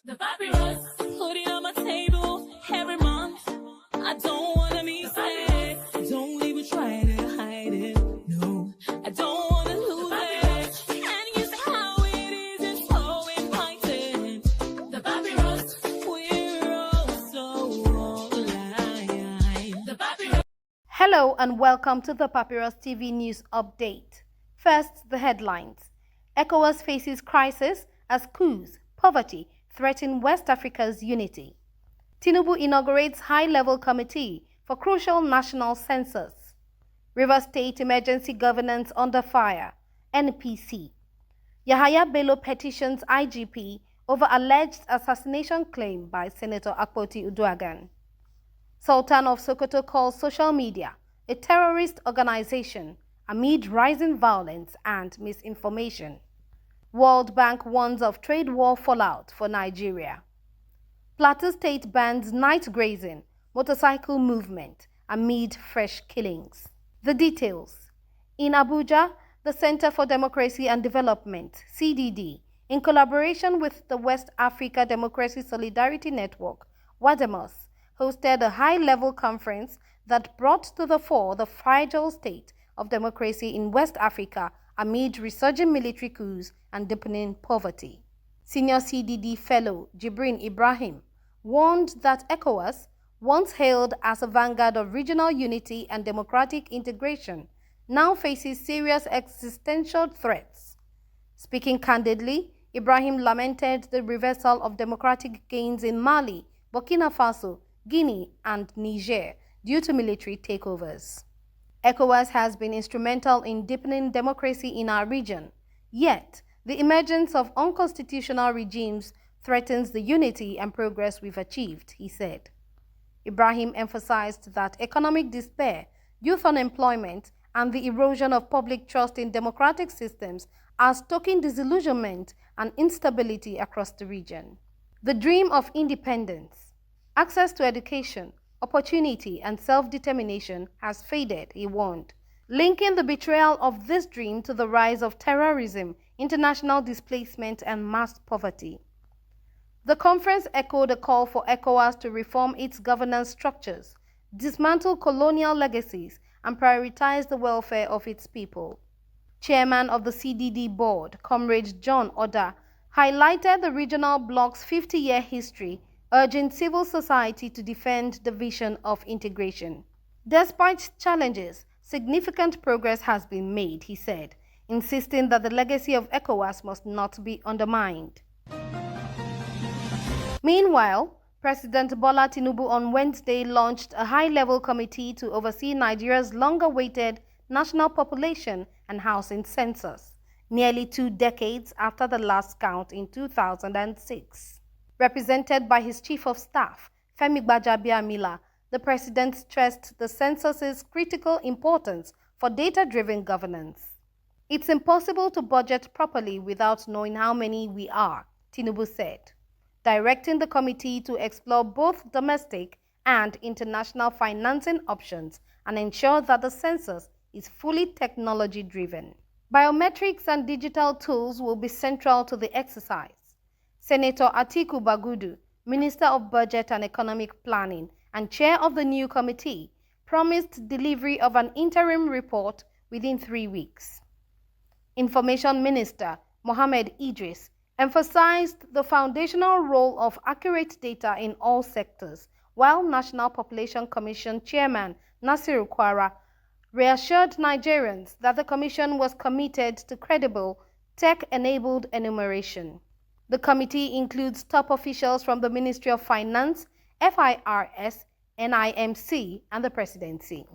The papyrus, putting on my table every month. I don't wanna be sad. Don't even try to hide it. No, I don't wanna lose it. And you see how it is, it's so inviting. The papyrus, we're all so alive. The papyrus. Hello and welcome to the Papyrus TV News Update. First, the headlines. Ecowas faces crisis as coups, poverty threaten West Africa's unity. Tinubu inaugurates high-level committee for crucial national census. Rivers State Emergency Governance under fire, NPC. Yahaya Bello petitions IGP over alleged assassination claim by Senator Akpoti Uduaghan. Sultan of Sokoto calls social media a terrorist organization amid rising violence and misinformation. World Bank warns of trade war fallout for Nigeria. Plateau State bans night grazing, motorcycle movement amid fresh killings. The details. In Abuja, the Center for Democracy and Development, CDD, in collaboration with the West Africa Democracy Solidarity Network, WADEMOS, hosted a high-level conference that brought to the fore the fragile state of democracy in West Africa amid resurging military coups and deepening poverty. Senior CDD fellow Jibrin Ibrahim warned that ECOWAS, once hailed as a vanguard of regional unity and democratic integration, now faces serious existential threats. Speaking candidly, Ibrahim lamented the reversal of democratic gains in Mali, Burkina Faso, Guinea, and Niger due to military takeovers. ECOWAS has been instrumental in deepening democracy in our region, yet the emergence of unconstitutional regimes threatens the unity and progress we've achieved, he said. Ibrahim emphasized that economic despair, youth unemployment, and the erosion of public trust in democratic systems are stoking disillusionment and instability across the region. The dream of independence, access to education, opportunity and self-determination has faded, he warned, linking the betrayal of this dream to the rise of terrorism, international displacement and mass poverty. The conference echoed a call for ECOWAS to reform its governance structures, dismantle colonial legacies, and prioritize the welfare of its people. Chairman of the CDD board, Comrade John Oda, highlighted the regional bloc's 50-year history, urging civil society to defend the vision of integration. Despite challenges, significant progress has been made, he said, insisting that the legacy of ECOWAS must not be undermined. Meanwhile, President Bola Tinubu on Wednesday launched a high-level committee to oversee Nigeria's long-awaited national population and housing census, nearly 2 decades after the last count in 2006. Represented by his chief of staff, Femi Gbajabiamila, the president stressed the census's critical importance for data-driven governance. It's impossible to budget properly without knowing how many we are, Tinubu said, directing the committee to explore both domestic and international financing options and ensure that the census is fully technology-driven. Biometrics and digital tools will be central to the exercise. Senator Atiku Bagudu, Minister of Budget and Economic Planning and chair of the new committee, promised delivery of an interim report within 3 weeks. Information Minister Mohammed Idris emphasized the foundational role of accurate data in all sectors, while National Population Commission Chairman Nasiru Kwara reassured Nigerians that the Commission was committed to credible, tech-enabled enumeration. The committee includes top officials from the Ministry of Finance, FIRS, NIMC, and the Presidency.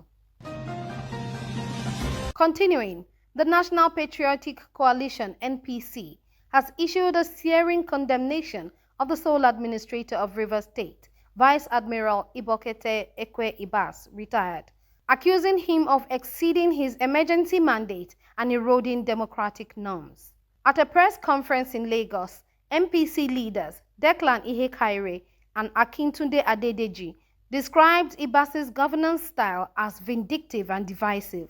Continuing, the National Patriotic Coalition, NPC, has issued a searing condemnation of the sole administrator of Rivers State, Vice Admiral Ibokete Ekwe Ibas, retired, accusing him of exceeding his emergency mandate and eroding democratic norms. At a press conference in Lagos, MPC leaders Declan Ihekaire and Akintunde Adedeji described Ibas's governance style as vindictive and divisive.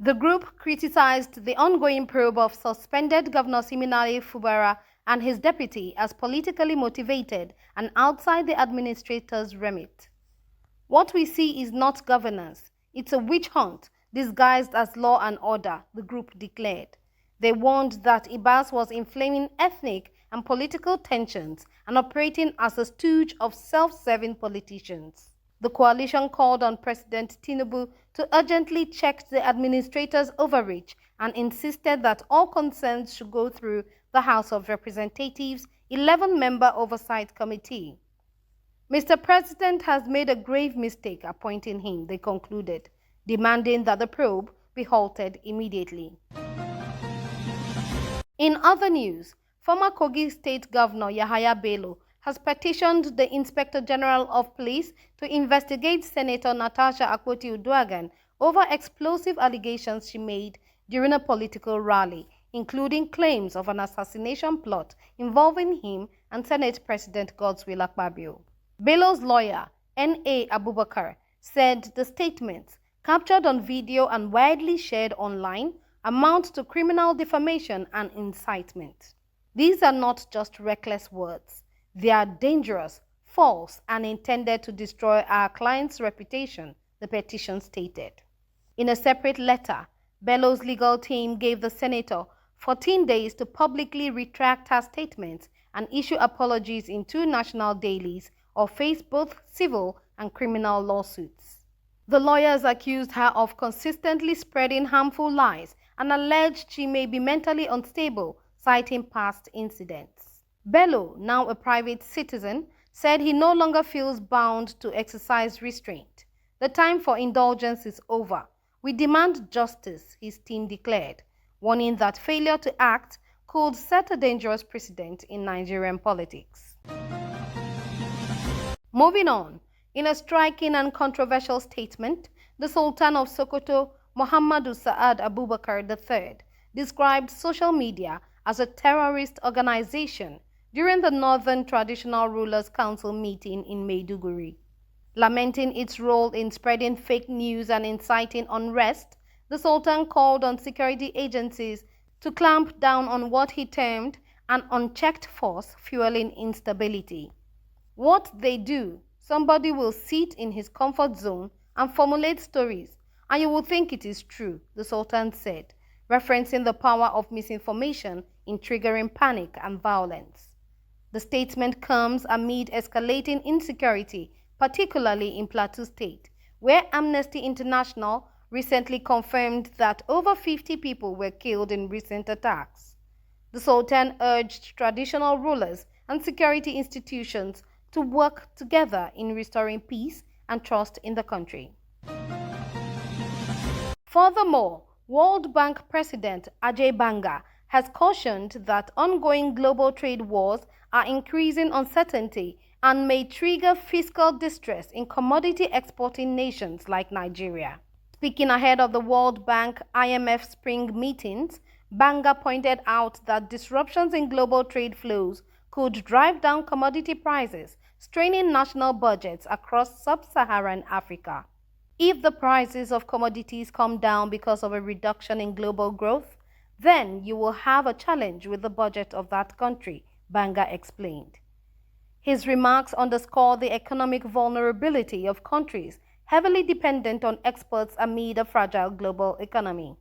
The group criticized the ongoing probe of suspended Governor Siminalayi Fubara and his deputy as politically motivated and outside the administrator's remit. What we see is not governance. It's a witch hunt disguised as law and order, the group declared. They warned that Ibas was inflaming ethnic and political tensions and operating as a stooge of self-serving politicians. The coalition called on President Tinubu to urgently check the administrator's overreach and insisted that all concerns should go through the House of Representatives' 11-member Oversight Committee. Mr. President has made a grave mistake appointing him, they concluded, demanding that the probe be halted immediately. In other news, former Kogi State Governor Yahaya Bello has petitioned the Inspector General of Police to investigate Senator Natasha Akpoti-Uduaghan over explosive allegations she made during a political rally, including claims of an assassination plot involving him and Senate President Godswill Akpabio. Bello's lawyer, N.A. Abubakar, said the statements, captured on video and widely shared online, amount to criminal defamation and incitement. These are not just reckless words. They are dangerous, false, and intended to destroy our client's reputation, the petition stated. In a separate letter, Bello's legal team gave the senator 14 days to publicly retract her statements and issue apologies in 2 national dailies or face both civil and criminal lawsuits. The lawyers accused her of consistently spreading harmful lies and alleged she may be mentally unstable, citing past incidents. Bello, now a private citizen, said he no longer feels bound to exercise restraint. The time for indulgence is over. We demand justice, his team declared, warning that failure to act could set a dangerous precedent in Nigerian politics. Moving on, in a striking and controversial statement, the Sultan of Sokoto, Muhammadu Sa'ad Abubakar III, described social media as a terrorist organization during the Northern Traditional Rulers Council meeting in Maiduguri. Lamenting its role in spreading fake news and inciting unrest, the Sultan called on security agencies to clamp down on what he termed an unchecked force fueling instability. What they do, somebody will sit in his comfort zone and formulate stories, and you will think it is true, the Sultan said, referencing the power of misinformation in triggering panic and violence. The statement comes amid escalating insecurity, particularly in Plateau State, where Amnesty International recently confirmed that over 50 people were killed in recent attacks. The Sultan urged traditional rulers and security institutions to work together in restoring peace and trust in the country. Furthermore, World Bank President Ajay Banga has cautioned that ongoing global trade wars are increasing uncertainty and may trigger fiscal distress in commodity exporting nations like Nigeria. Speaking ahead of the World Bank IMF spring meetings, Banga pointed out that disruptions in global trade flows could drive down commodity prices, straining national budgets across sub-Saharan Africa. If the prices of commodities come down because of a reduction in global growth, then you will have a challenge with the budget of that country, Banga explained. His remarks underscore the economic vulnerability of countries heavily dependent on exports amid a fragile global economy.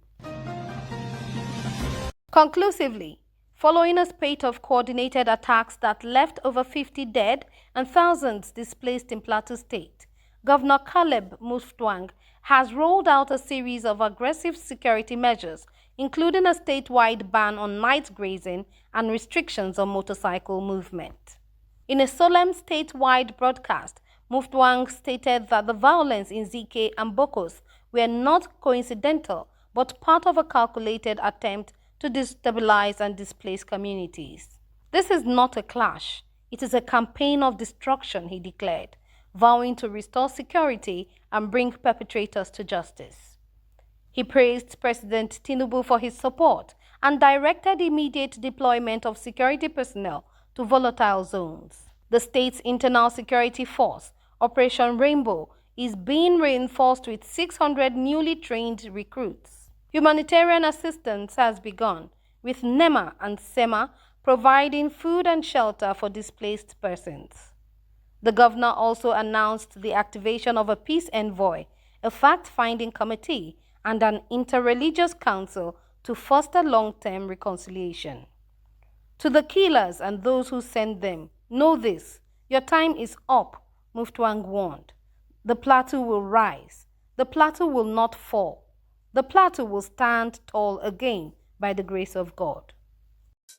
Conclusively, following a spate of coordinated attacks that left over 50 dead and thousands displaced in Plateau State, Governor Caleb Mutfwang has rolled out a series of aggressive security measures, including a statewide ban on night grazing and restrictions on motorcycle movement. In a solemn statewide broadcast, Mutfwang stated that the violence in ZK and Bokos were not coincidental but part of a calculated attempt to destabilize and displace communities. This is not a clash, it is a campaign of destruction, he declared, vowing to restore security and bring perpetrators to justice. He praised President Tinubu for his support and directed immediate deployment of security personnel to volatile zones. The state's internal security force, Operation Rainbow, is being reinforced with 600 newly trained recruits. Humanitarian assistance has begun, with NEMA and SEMA providing food and shelter for displaced persons. The governor also announced the activation of a peace envoy, a fact-finding committee, and an interreligious council to foster long-term reconciliation. To the killers and those who sent them, know this: your time is up, Muftwang warned. The plateau will rise. The plateau will not fall. The plateau will stand tall again by the grace of God.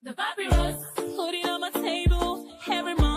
The papyrus, put it on my table every month.